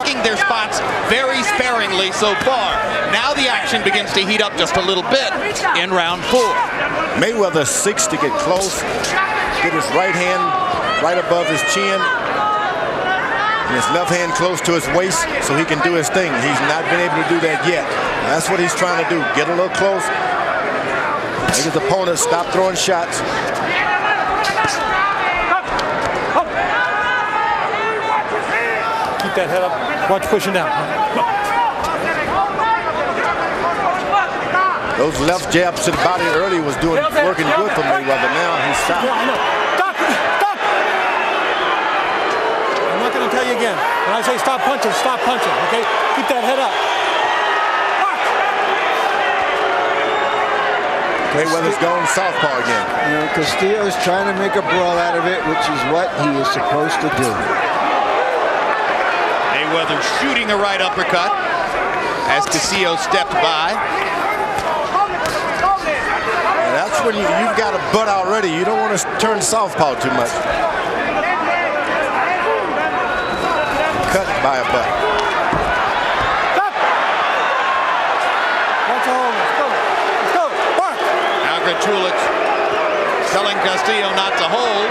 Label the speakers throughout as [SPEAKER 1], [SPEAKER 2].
[SPEAKER 1] picking their spots very sparingly so far. Now the action begins to heat up just a little bit in round 4.
[SPEAKER 2] Mayweather seeks to get close, get his right hand right above his chin, and his left hand close to his waist so he can do his thing. He's not been able to do that yet. That's what he's trying to do. Get a little close, make his opponent stop throwing shots.
[SPEAKER 3] Keep that head up. Watch pushing down.
[SPEAKER 2] Those left jabs to the body early was working good for Mayweather. Now he's stopped.
[SPEAKER 3] Stop! Stop! I'm not going to tell you again. When I say stop punching, okay? Keep that head up.
[SPEAKER 2] Mayweather's going southpaw again.
[SPEAKER 4] You know, Castillo's trying to make a brawl out of it, which is what he is supposed to do.
[SPEAKER 1] Mayweather shooting a right uppercut as Castillo stepped by.
[SPEAKER 2] And that's when you've got a butt already. You don't want to turn southpaw too much. Cut by a butt.
[SPEAKER 3] Stop! Watch the hold. Let's go. Let's go. Bark!
[SPEAKER 1] Now Gratulich telling Castillo not to hold.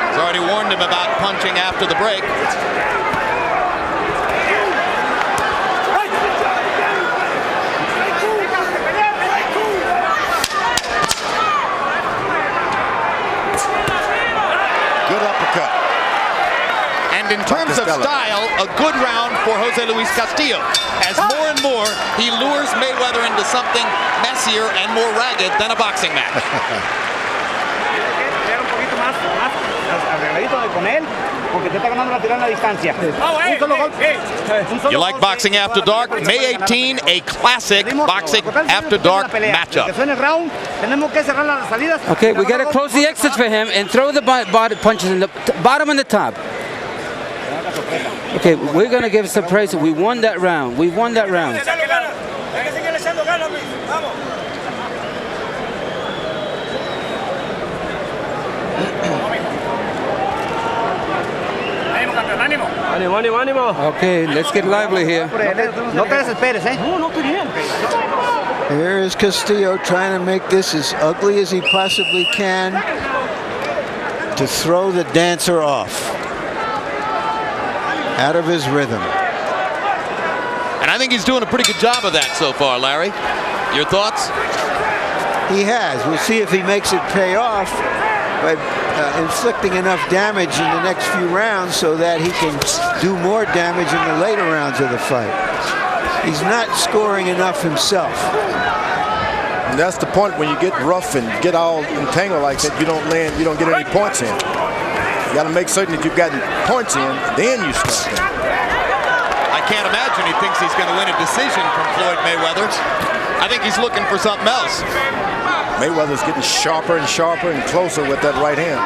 [SPEAKER 1] He's already warned him about punching after the break.
[SPEAKER 2] Good uppercut.
[SPEAKER 1] And in terms of style, a good round for Jose Luis Castillo. As more and more he lures Mayweather into something messier and more ragged than a boxing match. You like Boxing After Dark? May 18, a classic Boxing After Dark matchup.
[SPEAKER 5] Okay, we got to close the exits for him and throw the body punches in the bottom and the top. Okay, we're going to give some praise. We won that round. We won that round. Okay, let's get lively here.
[SPEAKER 4] Here is Castillo trying to make this as ugly as he possibly can to throw the dancer off, out of his rhythm.
[SPEAKER 1] And I think he's doing a pretty good job of that so far, Larry. Your thoughts?
[SPEAKER 4] He has. We'll see if he makes it pay off by inflicting enough damage in the next few rounds so that he can do more damage in the later rounds of the fight. He's not scoring enough himself.
[SPEAKER 2] And that's the point when you get rough and get all entangled like that, you don't get any points in. You got to make certain that you've gotten points in, then you start.
[SPEAKER 1] I can't imagine he thinks he's going to win a decision from Floyd Mayweather. I think he's looking for something else.
[SPEAKER 2] Mayweather's getting sharper and sharper and closer with that right hand.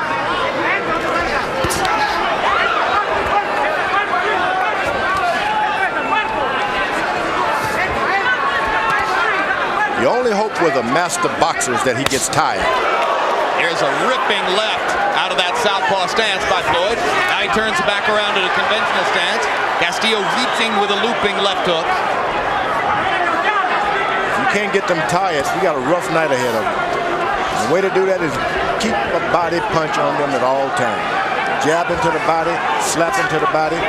[SPEAKER 2] You only hope with a master boxer is that he gets tired.
[SPEAKER 1] Here's a ripping left out of that southpaw stance by Floyd. Now he turns back around to the conventional stance. Castillo reaching with a looping left hook.
[SPEAKER 2] You can't get them tired. You got a rough night ahead of you. The way to do that is keep a body punch on them at all times. Jab into the body, slap into the body.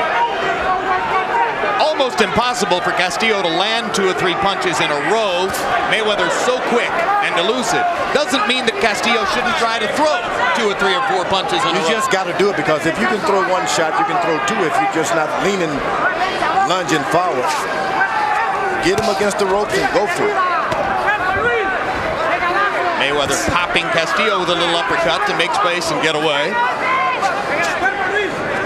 [SPEAKER 1] Almost impossible for Castillo to land 2 or 3 punches in a row. Mayweather's so quick and elusive. Doesn't mean that Castillo shouldn't try to throw 2 or 3 or 4 punches in a row.
[SPEAKER 2] You just got to do it, because if you can throw 1 shot, you can throw 2 if you're just not leaning, lunging forward. Get him against the ropes and go for it.
[SPEAKER 1] Mayweather popping Castillo with a little uppercut to make space and get away.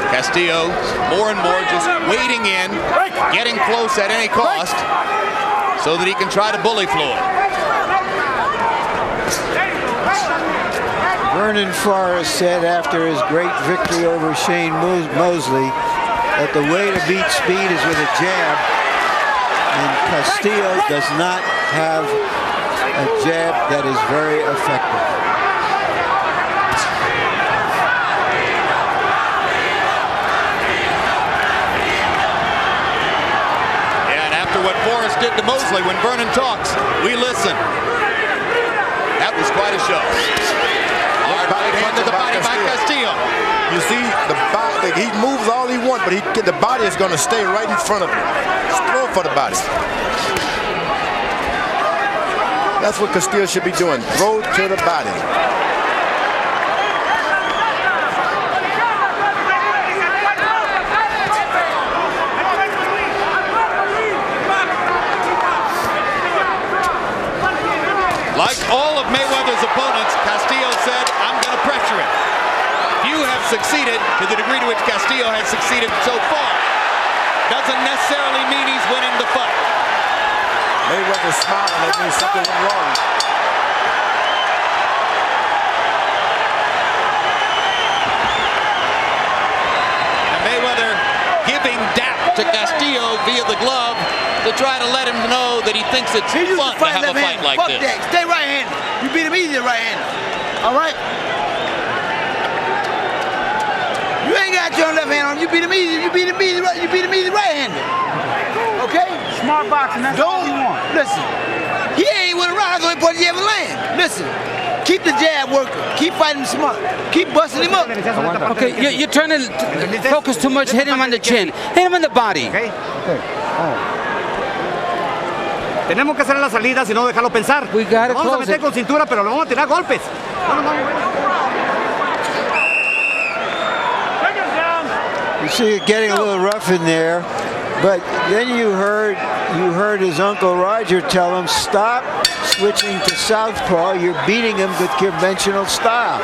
[SPEAKER 1] Castillo more and more just wading in, getting close at any cost so that he can try to bully Floyd.
[SPEAKER 4] Vernon Forrest said after his great victory over Shane Mosley that the way to beat speed is with a jab, and Castillo does not have a jab that is very effective.
[SPEAKER 1] After what Forrest did to Mosley, when Vernon talks, we listen. That was quite a show. Hard right hand to the body by Castillo.
[SPEAKER 2] You see, the body, he moves all he wants, but the body is going to stay right in front of him. Just throw for the body. That's what Castillo should be doing. Throw to the body.
[SPEAKER 1] Like all of Mayweather's opponents, Castillo said, I'm going to pressure it. Few have succeeded to the degree to which Castillo has succeeded so far. Doesn't necessarily mean he's winning the fight.
[SPEAKER 2] Mayweather smiling, that means something went wrong.
[SPEAKER 1] And Mayweather giving dap to Castillo via the glove to try to let him know that he thinks it's fun to have a fight like this.
[SPEAKER 6] That. Stay right-handed. You beat him easy right-handed. All right? You ain't got your left hand on him. You beat him easy. You beat him easy right-handed. Okay?
[SPEAKER 7] Smart boxing, that's all you want.
[SPEAKER 6] Listen. He ain't with a round going to put you ever land. Listen. Keep the jab working. Keep fighting smart. Keep busting him up.
[SPEAKER 5] Okay, you're trying to focus too much. Hit him on the chin. Hit him on the body.
[SPEAKER 7] Okay. Tenemos que hacer las salidas y no dejarlo pensar.
[SPEAKER 5] We gotta
[SPEAKER 7] Vamos a
[SPEAKER 5] close
[SPEAKER 7] meter
[SPEAKER 5] it.
[SPEAKER 7] con cintura, pero le vamos a tirar golpes.
[SPEAKER 4] You see it getting a little rough in there, but then you heard his uncle Roger tell him, stop switching to southpaw. You're beating him with conventional style.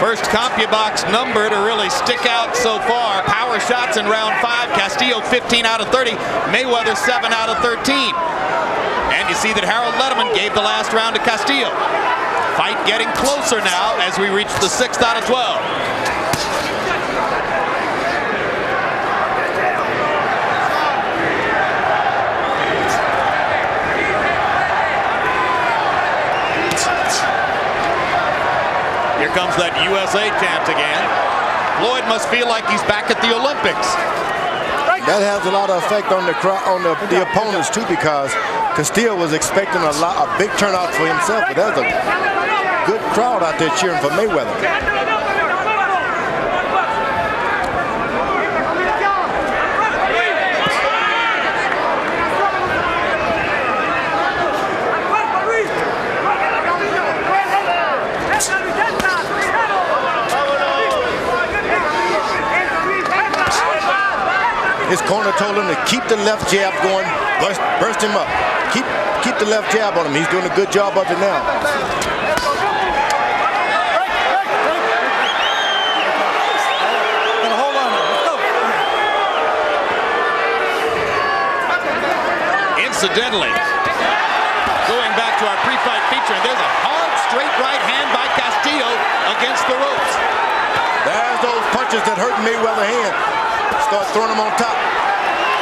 [SPEAKER 1] First CompuBox number to really stick out so far. Power shots in round 5. Castillo 15 out of 30. Mayweather 7 out of 13. And you see that Harold Letterman gave the last round to Castillo. Fight getting closer now as we reach the 6th out of 12. Here comes that USA chant again. Floyd must feel like he's back at the Olympics.
[SPEAKER 2] That has a lot of effect on the opponents too, because Castillo was expecting a big turnout for himself, but there's a good crowd out there cheering for Mayweather. His corner told him to keep the left jab going, burst him up. Keep the left jab on him. He's doing a good job of it now.
[SPEAKER 3] Hold on. Let's go.
[SPEAKER 1] Incidentally, going back to our pre-fight feature, there's a hard straight right hand by Castillo against the ropes.
[SPEAKER 2] There's those punches that hurt Mayweather's hand. Start throwing him on top.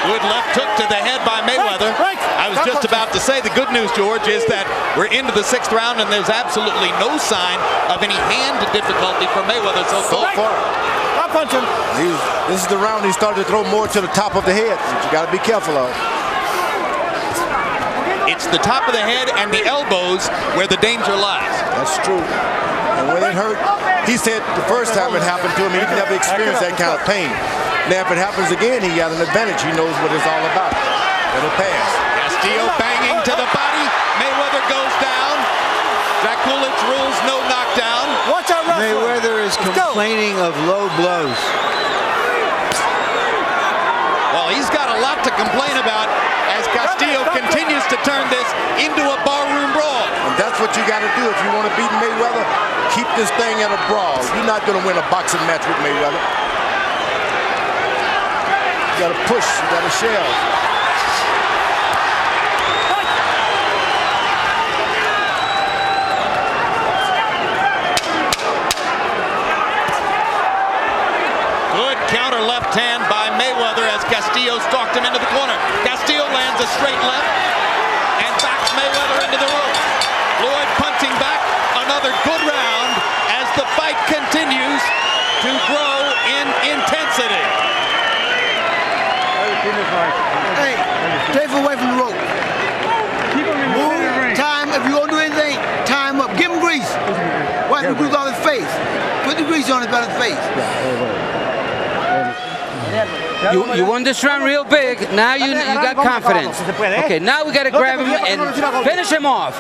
[SPEAKER 1] Good left hook to the head by Mayweather. I was just about to say the good news, George, is that we're into the 6th round and there's absolutely no sign of any hand difficulty for Mayweather so far.
[SPEAKER 3] Stop punching.
[SPEAKER 2] This is the round he started to throw more to the top of the head, which you got to be careful of.
[SPEAKER 1] It's the top of the head and the elbows where the danger lies.
[SPEAKER 2] That's true. And when it hurt, he said the first time it happened to him, he'd never experienced that kind of pain. Now, if it happens again, he got an advantage. He knows what it's all about. It'll pass.
[SPEAKER 1] Castillo banging to the body. Mayweather goes down. Jack Coolidge rules no knockdown.
[SPEAKER 3] Watch out, wrestling.
[SPEAKER 4] Mayweather is complaining of low blows.
[SPEAKER 1] Well, he's got a lot to complain about as Castillo continues to turn this into a barroom brawl.
[SPEAKER 2] And that's what you got to do if you want to beat Mayweather. Keep this thing at a brawl. You're not going to win a boxing match with Mayweather. You got to push. You got to shell.
[SPEAKER 1] Good counter left hand by Mayweather as Castillo stalked him into the corner. Castillo lands a straight left and backs Mayweather into the ropes. Floyd punching back. Another good round as the fight continues to grow in intensity.
[SPEAKER 7] Tienes, Mike.
[SPEAKER 6] Stay away from the rope. Move, time. If you're going to do anything, time up. Give him grease. Wipe the grease off his face. Put the grease on his face.
[SPEAKER 5] You won this round real big. Now you got confidence. Okay, now we got to grab him and finish him off.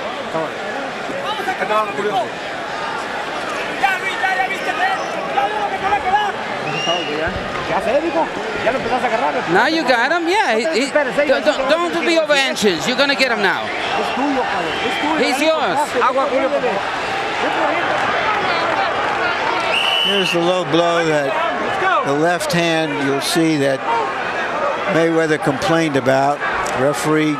[SPEAKER 5] Now you got him. Yeah. Don't be over anxious. You're gonna get him now. He's yours.
[SPEAKER 4] Here's the low blow that the left hand you'll see that Mayweather complained about. Referee